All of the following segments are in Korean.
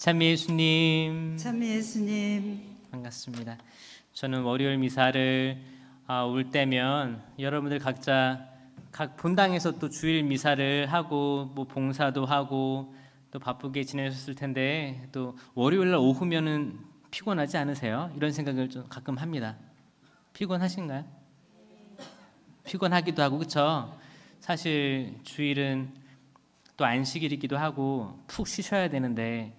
참 예수님 참 예수님, 반갑습니다. 저는 월요일 미사를 올 때면 여러분들 각자 각 본당에서 또 주일 미사를 하고 뭐 봉사도 하고 또 바쁘게 지내셨을 텐데 또 월요일 날 오후면은 피곤하지 않으세요? 이런 생각을 좀 가끔 합니다. 피곤하신가요? 피곤하기도 하고 그렇죠? 사실 주일은 또 안식일이기도 하고 푹 쉬셔야 되는데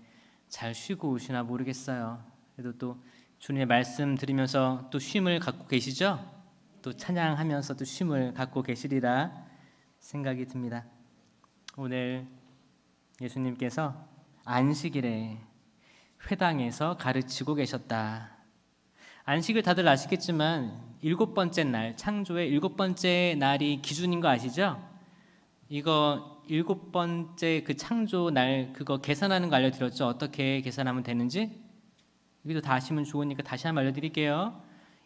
잘 쉬고 오시나 모르겠어요. 그래도 또 주님의 말씀 들으면서 또 쉼을 갖고 계시죠? 또 찬양하면서 또 쉼을 갖고 계시리라 생각이 듭니다. 오늘 예수님께서 안식일에 회당에서 가르치고 계셨다. 안식을 다들 아시겠지만 7번째 날, 창조의 7번째 날이 기준인 거 아시죠? 이거 7번째 그 창조 날 그거 계산하는 거 알려드렸죠? 어떻게 계산하면 되는지? 여기도 다 아시면 좋으니까 다시 한번 알려드릴게요.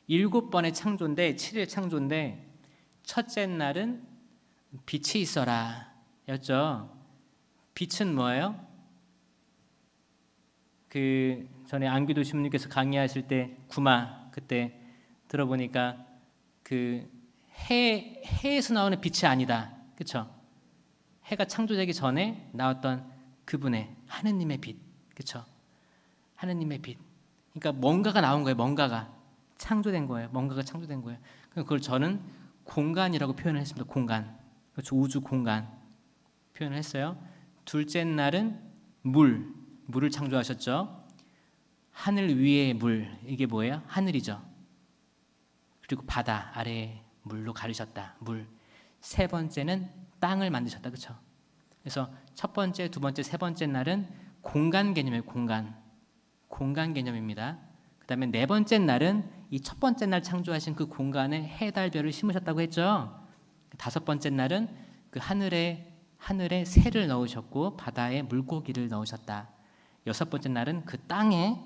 7번의 창조인데 7일 창조인데 첫째 날은 빛이 있어라 였죠. 빛은 뭐예요? 그 전에 안규도 신부님께서 강의하실 때 구마 그때 들어보니까 그 해에서 나오는 빛이 아니다. 그렇죠? 해가 창조되기 전에 나왔던 그분의 하느님의 빛, 그렇죠? 하느님의 빛. 그러니까 뭔가가 나온 거예요. 뭔가가 창조된 거예요. 뭔가가 창조된 거예요. 그걸 저는 공간이라고 표현을 했습니다. 공간, 그렇죠? 우주 공간 표현을 했어요. 둘째 날은 물을 창조하셨죠. 하늘 위의 물, 이게 뭐예요? 하늘이죠. 그리고 바다 아래에 물로 가르셨다. 물. 세 번째는 땅을 만드셨다. 그렇죠? 그래서 첫 번째, 두 번째, 세 번째 날은 공간 개념이에요. 공간 개념입니다. 그 다음에 네 번째 날은 이 첫 번째 날 창조하신 그 공간에 해, 달, 별을 심으셨다고 했죠. 다섯 번째 날은 그 하늘에 새를 넣으셨고 바다에 물고기를 넣으셨다. 여섯 번째 날은 그 땅에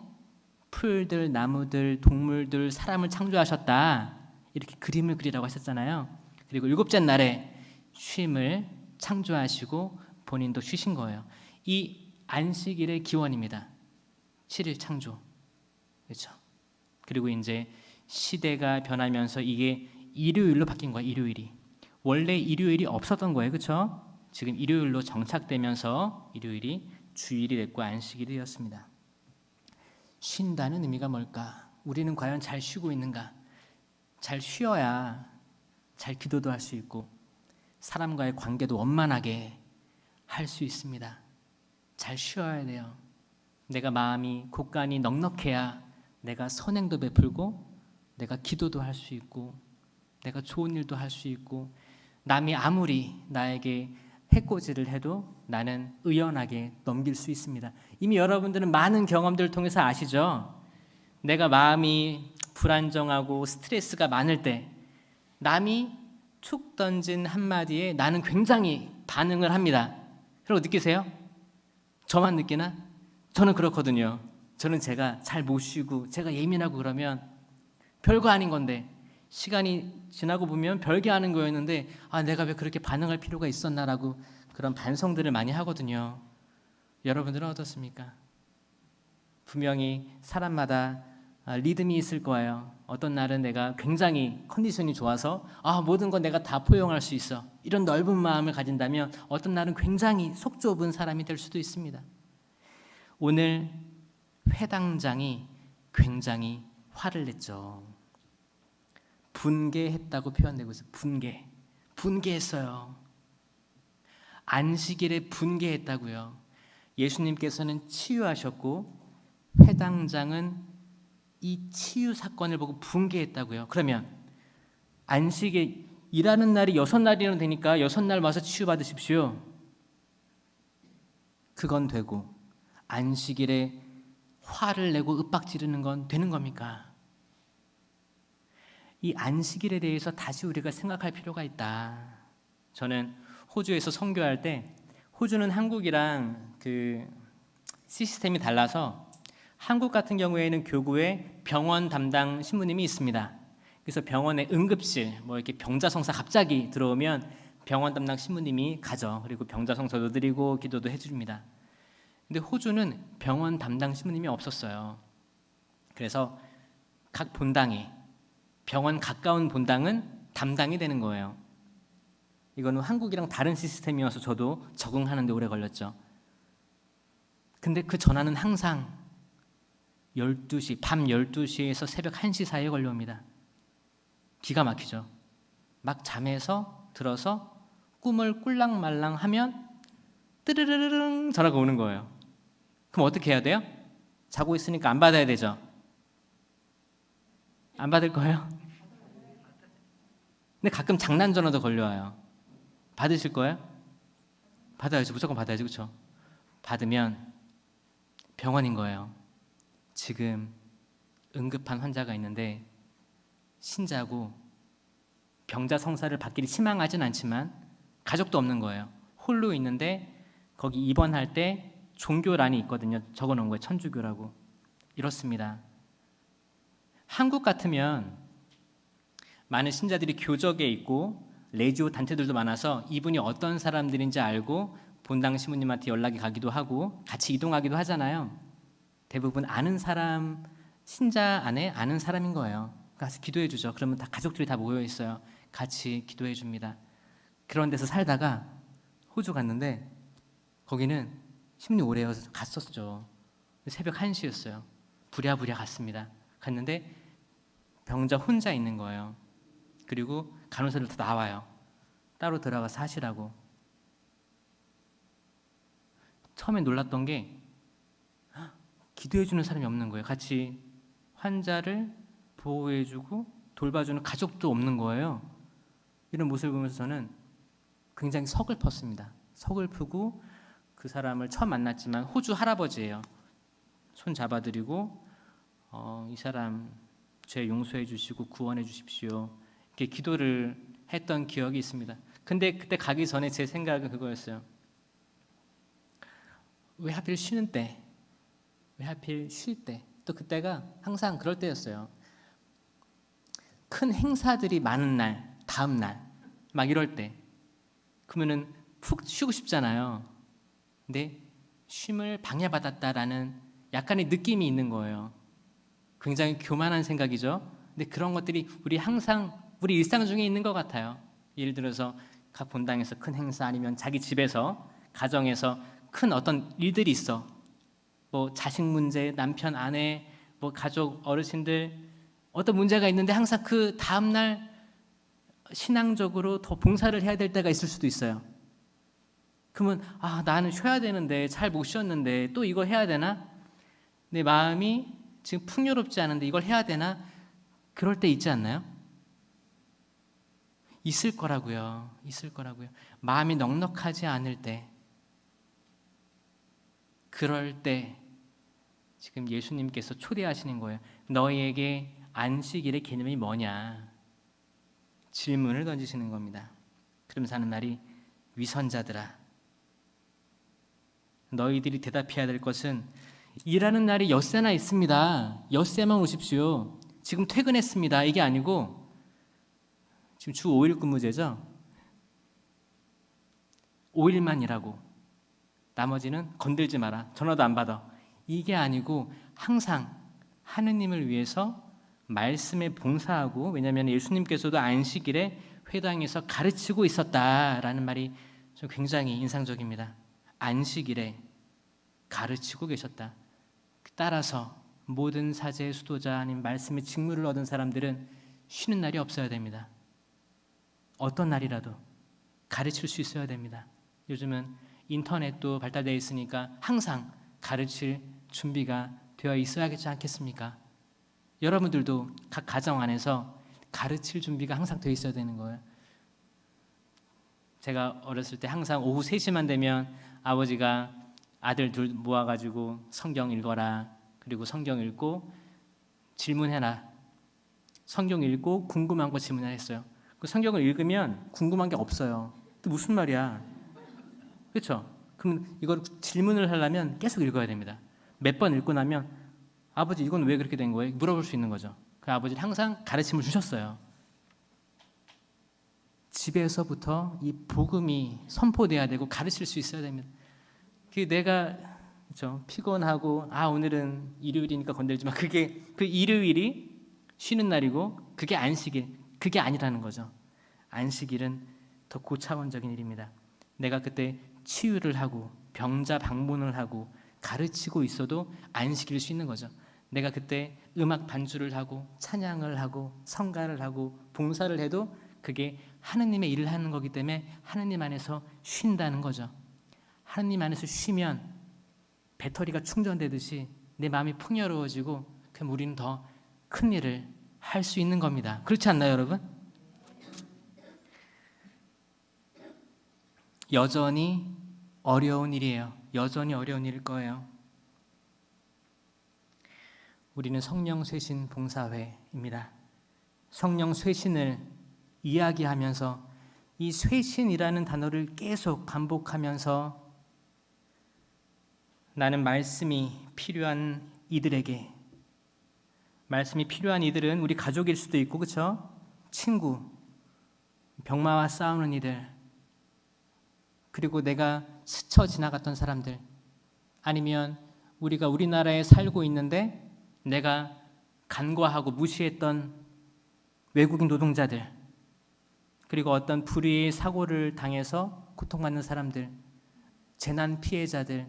풀들, 나무들, 동물들, 사람을 창조하셨다. 이렇게 그림을 그리라고 하셨잖아요. 그리고 일곱째 날에 쉼을 창조하시고 본인도 쉬신 거예요. 이 안식일의 기원입니다. 7일 창조. 그렇죠? 그리고 이제 시대가 변하면서 이게 일요일로 바뀐 거예요. 일요일이. 원래 일요일이 없었던 거예요. 그렇죠? 지금 일요일로 정착되면서 일요일이 주일이 됐고 안식일이 되었습니다. 쉰다는 의미가 뭘까? 우리는 과연 잘 쉬고 있는가? 잘 쉬어야 잘 기도도 할 수 있고 사람과의 관계도 원만하게 할 수 있습니다. 잘 쉬어야 돼요. 내가 마음이 곳간이 넉넉해야 내가 선행도 베풀고 내가 기도도 할 수 있고 내가 좋은 일도 할 수 있고 남이 아무리 나에게 해코지를 해도 나는 의연하게 넘길 수 있습니다. 이미 여러분들은 많은 경험들을 통해서 아시죠? 내가 마음이 불안정하고 스트레스가 많을 때 남이 툭 던진 한마디에 나는 굉장히 반응을 합니다. 그리고 느끼세요? 저만 느끼나? 저는 그렇거든요. 저는 제가 잘 못 쉬고 제가 예민하고 그러면 별거 아닌 건데 시간이 지나고 보면 별게 아닌 거였는데 내가 왜 그렇게 반응할 필요가 있었나라고 그런 반성들을 많이 하거든요. 여러분들은 어떻습니까? 분명히 사람마다 리듬이 있을 거예요. 어떤 날은 내가 굉장히 컨디션이 좋아서 모든 건 내가 다 포용할 수 있어. 이런 넓은 마음을 가진다면 어떤 날은 굉장히 속 좁은 사람이 될 수도 있습니다. 오늘 회당장이 굉장히 화를 냈죠. 분개했다고 표현되고 있어요. 분개했어요. 안식일에 분개했다고요. 예수님께서는 치유하셨고 회당장은 이 치유 사건을 보고 분개했다고요. 그러면 안식에 일하는 날이 6날이나 되니까 6날 와서 치유받으십시오. 그건 되고 안식일에 화를 내고 윽박 지르는 건 되는 겁니까? 이 안식일에 대해서 다시 우리가 생각할 필요가 있다. 저는 호주에서 선교할 때 호주는 한국이랑 그 시스템이 달라서 한국 같은 경우에는 교구에 병원 담당 신부님이 있습니다. 그래서 병원에 응급실 이렇게 병자성사 갑자기 들어오면 병원 담당 신부님이 가죠. 그리고 병자성사도 드리고 기도도 해줍니다. 근데 호주는 병원 담당 신부님이 없었어요. 그래서 각 본당에, 병원 가까운 본당은 담당이 되는 거예요. 이거는 한국이랑 다른 시스템이어서 저도 적응하는데 오래 걸렸죠. 근데 그 전화는 항상 12시, 밤 12시에서 새벽 1시 사이에 걸려옵니다. 기가 막히죠. 막 잠에서 들어서 꿈을 꿀랑말랑 하면 뜨르르르릉 전화가 오는 거예요. 그럼 어떻게 해야 돼요? 자고 있으니까 안 받아야 되죠. 안 받을 거예요? 근데 가끔 장난 전화도 걸려와요. 받으실 거예요? 받아야죠. 무조건 받아야죠. 그렇죠? 받으면 병원인 거예요. 지금 응급한 환자가 있는데 신자고 병자 성사를 받기를 희망하진 않지만 가족도 없는 거예요. 홀로 있는데 거기 입원할 때 종교란이 있거든요. 적어놓은 거예요. 천주교라고. 이렇습니다. 한국 같으면 많은 신자들이 교적에 있고 레지오 단체들도 많아서 이분이 어떤 사람들인지 알고 본당 신부님한테 연락이 가기도 하고 같이 이동하기도 하잖아요. 대부분 아는 사람, 신자 안에 아는 사람인 거예요. 가서 기도해 주죠. 그러면 다 가족들이 다 모여 있어요. 같이 기도해 줍니다. 그런 데서 살다가 호주 갔는데 거기는 신부님 오래요. 갔었죠. 새벽 1시였어요. 부랴부랴 갔습니다. 갔는데 병자 혼자 있는 거예요. 그리고 간호사들 다 나와요. 따로 들어가서 하시라고. 처음에 놀랐던 게 기도해주는 사람이 없는 거예요. 같이 환자를 보호해주고 돌봐주는 가족도 없는 거예요. 이런 모습을 보면서 저는 굉장히 서글펐습니다. 서글프고 그 사람을 처음 만났지만 호주 할아버지예요. 손 잡아드리고 이 사람 죄 용서해 주시고 구원해 주십시오. 이렇게 기도를 했던 기억이 있습니다. 근데 그때 가기 전에 제 생각은 그거였어요. 왜 하필 쉬는 때? 왜 하필 쉴 때? 또 그때가 항상 그럴 때였어요. 큰 행사들이 많은 날, 다음 날, 막 이럴 때. 그러면은 푹 쉬고 싶잖아요. 근데 쉼을 방해받았다라는 약간의 느낌이 있는 거예요. 굉장히 교만한 생각이죠. 근데 그런 것들이 우리 일상 중에 있는 것 같아요. 예를 들어서 각 본당에서 큰 행사 아니면 자기 집에서 가정에서 큰 어떤 일들이 있어. 뭐 자식 문제, 남편, 아내, 뭐 가족, 어르신들 어떤 문제가 있는데 항상 그 다음 날 신앙적으로 더 봉사를 해야 될 때가 있을 수도 있어요. 그러면 나는 쉬어야 되는데 잘 못 쉬었는데 또 이거 해야 되나? 내 마음이 지금 풍요롭지 않은데 이걸 해야 되나? 그럴 때 있지 않나요? 있을 거라고요. 있을 거라고요. 마음이 넉넉하지 않을 때, 그럴 때 지금 예수님께서 초대하시는 거예요. 너희에게 안식일의 개념이 뭐냐? 질문을 던지시는 겁니다. 그러면서 하는 말이 위선자들아, 너희들이 대답해야 될 것은 일하는 날이 엿새나 있습니다. 엿새만 오십시오. 지금 퇴근했습니다. 이게 아니고 지금 주 5일 근무제죠. 5일만 일하고 나머지는 건들지 마라. 전화도 안 받아. 이게 아니고 항상 하느님을 위해서 말씀에 봉사하고, 왜냐하면 예수님께서도 안식일에 회당에서 가르치고 있었다라는 말이 좀 굉장히 인상적입니다. 안식일에 가르치고 계셨다. 따라서 모든 사제의 수도자 아닌 말씀의 직무를 얻은 사람들은 쉬는 날이 없어야 됩니다. 어떤 날이라도 가르칠 수 있어야 됩니다. 요즘은 인터넷도 발달되어 있으니까 항상 가르칠 준비가 되어 있어야겠지 않겠습니까? 여러분들도 각 가정 안에서 가르칠 준비가 항상 되어 있어야 되는 거예요. 제가 어렸을 때 항상 오후 3시만 되면 아버지가 아들 둘 모아가지고 성경 읽어라. 그리고 성경 읽고 질문해라. 성경 읽고 궁금한 거 질문을 했어요. 그 성경을 읽으면 궁금한 게 없어요. 또 무슨 말이야? 그렇죠? 그럼 이걸 질문을 하려면 계속 읽어야 됩니다. 몇 번 읽고 나면 아버지 이건 왜 그렇게 된 거예요? 물어볼 수 있는 거죠. 그 아버지는 항상 가르침을 주셨어요. 집에서부터 이 복음이 선포돼야 되고 가르칠 수 있어야 됩니다. 내가 그렇죠? 피곤하고 오늘은 일요일이니까 건들지 마. 그게 그 일요일이 쉬는 날이고 그게 안식일. 그게 아니라는 거죠. 안식일은 더 고차원적인 일입니다. 내가 그때 치유를 하고 병자 방문을 하고 가르치고 있어도 안식일 수 있는 거죠. 내가 그때 음악 반주를 하고 찬양을 하고 성가를 하고 봉사를 해도 그게 하느님의 일을 하는 거기 때문에 하느님 안에서 쉰다는 거죠. 하느님 안에서 쉬면 배터리가 충전되듯이 내 마음이 풍요로워지고 그럼 우리는 더 큰 일을 할 수 있는 겁니다. 그렇지 않나요, 여러분? 여전히 어려운 일이에요. 여전히 어려운 일일 거예요. 우리는 성령 쇄신 봉사회입니다. 성령 쇄신을 이야기하면서 이 쇄신이라는 단어를 계속 반복하면서 나는 말씀이 필요한 이들에게, 말씀이 필요한 이들은 우리 가족일 수도 있고, 그렇죠? 친구, 병마와 싸우는 이들, 그리고 내가 스쳐 지나갔던 사람들, 아니면 우리가 우리나라에 살고 있는데 내가 간과하고 무시했던 외국인 노동자들, 그리고 어떤 불의의 사고를 당해서 고통받는 사람들, 재난 피해자들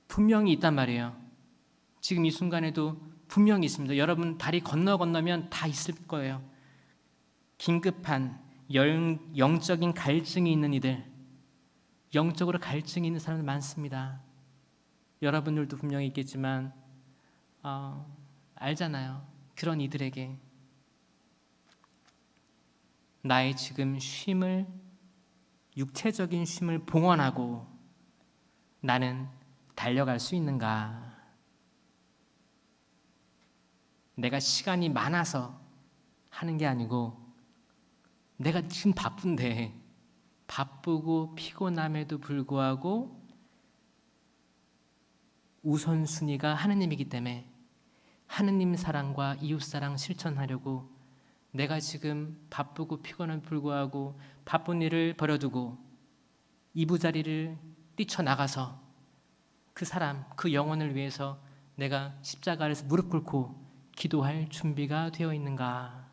분명히 있단 말이에요. 지금 이 순간에도 분명히 있습니다. 여러분 다리 건너면 다 있을 거예요. 긴급한 영적인 갈증이 있는 이들, 영적으로 갈증이 있는 사람들 많습니다. 여러분들도 분명히 있겠지만 알잖아요. 그런 이들에게 나의 지금 쉼을, 육체적인 쉼을 봉헌하고 나는 달려갈 수 있는가? 내가 시간이 많아서 하는 게 아니고 내가 지금 바쁜데, 바쁘고 피곤함에도 불구하고 우선순위가 하느님이기 때문에 하느님 사랑과 이웃 사랑 실천하려고 내가 지금 바쁘고 피곤함에 불구하고 바쁜 일을 버려두고 이부자리를 뛰쳐나가서 그 사람, 그 영혼을 위해서 내가 십자가 아래서 무릎 꿇고 기도할 준비가 되어 있는가는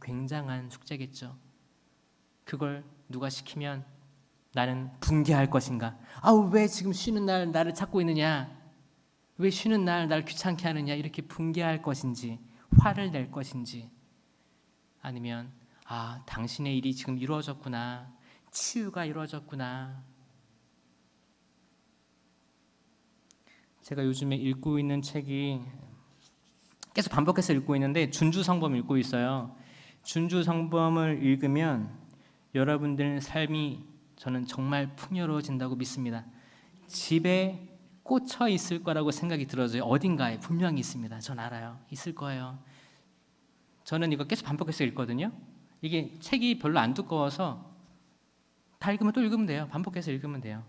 굉장한 숙제겠죠. 그걸 누가 시키면 나는 분개할 것인가? 왜 지금 쉬는 날 나를 찾고 있느냐? 왜 쉬는 날 나를 귀찮게 하느냐? 이렇게 분개할 것인지, 화를 낼 것인지, 아니면 당신의 일이 지금 이루어졌구나, 치유가 이루어졌구나. 제가 요즘에 읽고 있는 책이, 계속 반복해서 읽고 있는데 준주성범 읽고 있어요. 준주성범을 읽으면 여러분들 삶이 저는 정말 풍요로워진다고 믿습니다. 집에 꽂혀 있을 거라고 생각이 들어져요. 어딘가에 분명히 있습니다. 전 알아요. 있을 거예요. 저는 이거 계속 반복해서 읽거든요. 이게 책이 별로 안 두꺼워서 다 읽으면 또 읽으면 돼요. 반복해서 읽으면 돼요.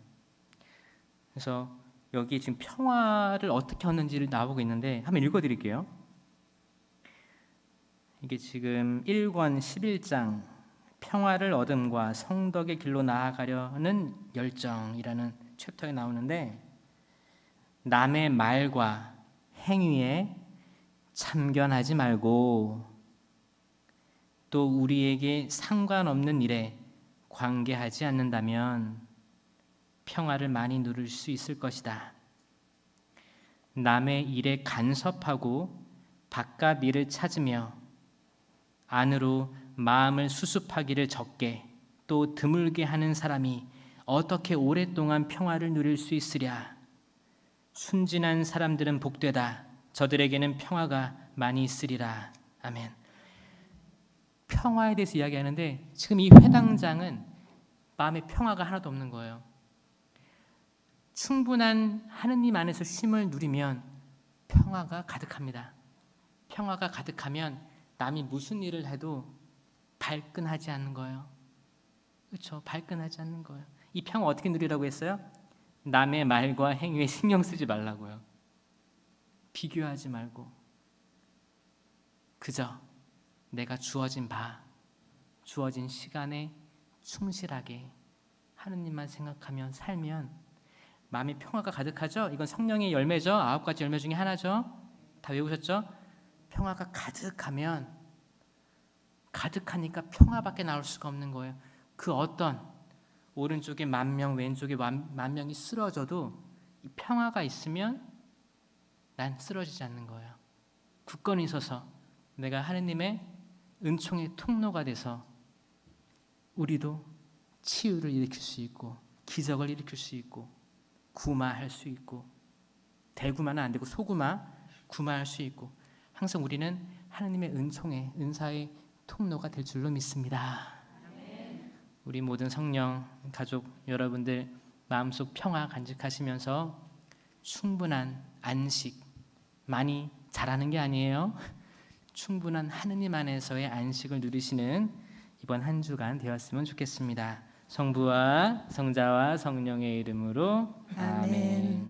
그래서 여기 지금 평화를 어떻게 얻는지를 나오고 있는데 한번 읽어드릴게요. 이게 지금 1권 11장 평화를 얻음과 성덕의 길로 나아가려는 열정이라는 챕터에 나오는데, 남의 말과 행위에 참견하지 말고 또 우리에게 상관없는 일에 관계하지 않는다면 평화를 많이 누릴 수 있을 것이다. 남의 일에 간섭하고 바깥 일을 찾으며 안으로 마음을 수습하기를 적게 또 드물게 하는 사람이 어떻게 오랫동안 평화를 누릴 수 있으랴. 순진한 사람들은 복되다. 저들에게는 평화가 많이 있으리라. 아멘. 평화에 대해서 이야기하는데 지금 이 회당장은 마음에 평화가 하나도 없는 거예요. 충분한 하느님 안에서 쉼을 누리면 평화가 가득합니다. 평화가 가득하면 남이 무슨 일을 해도 발끈하지 않는 거예요. 그렇죠? 발끈하지 않는 거예요. 이 평화 어떻게 누리라고 했어요? 남의 말과 행위에 신경 쓰지 말라고요. 비교하지 말고 그저 내가 주어진 시간에 충실하게 하느님만 생각하며 살면 마음이 평화가 가득하죠. 이건 성령의 열매죠. 9가지 열매 중에 하나죠. 다 외우셨죠? 평화가 가득하니까 평화밖에 나올 수가 없는 거예요. 그 어떤 오른쪽에 10,000명, 왼쪽에 10,000명이 쓰러져도 이 평화가 있으면 난 쓰러지지 않는 거예요. 굳건히 서서 내가 하느님의 은총의 통로가 돼서 우리도 치유를 일으킬 수 있고 기적을 일으킬 수 있고 구마할 수 있고, 대구마는 안 되고 소구마, 구마할 수 있고, 항상 우리는 하느님의 은총의 은사의 통로가 될 줄로 믿습니다. 우리 모든 성령 가족 여러분들 마음속 평화 간직하시면서 충분한 안식, 많이 잘하는 게 아니에요. 충분한 하느님 안에서의 안식을 누리시는 이번 한 주간 되었으면 좋겠습니다. 성부와 성자와 성령의 이름으로 아멘.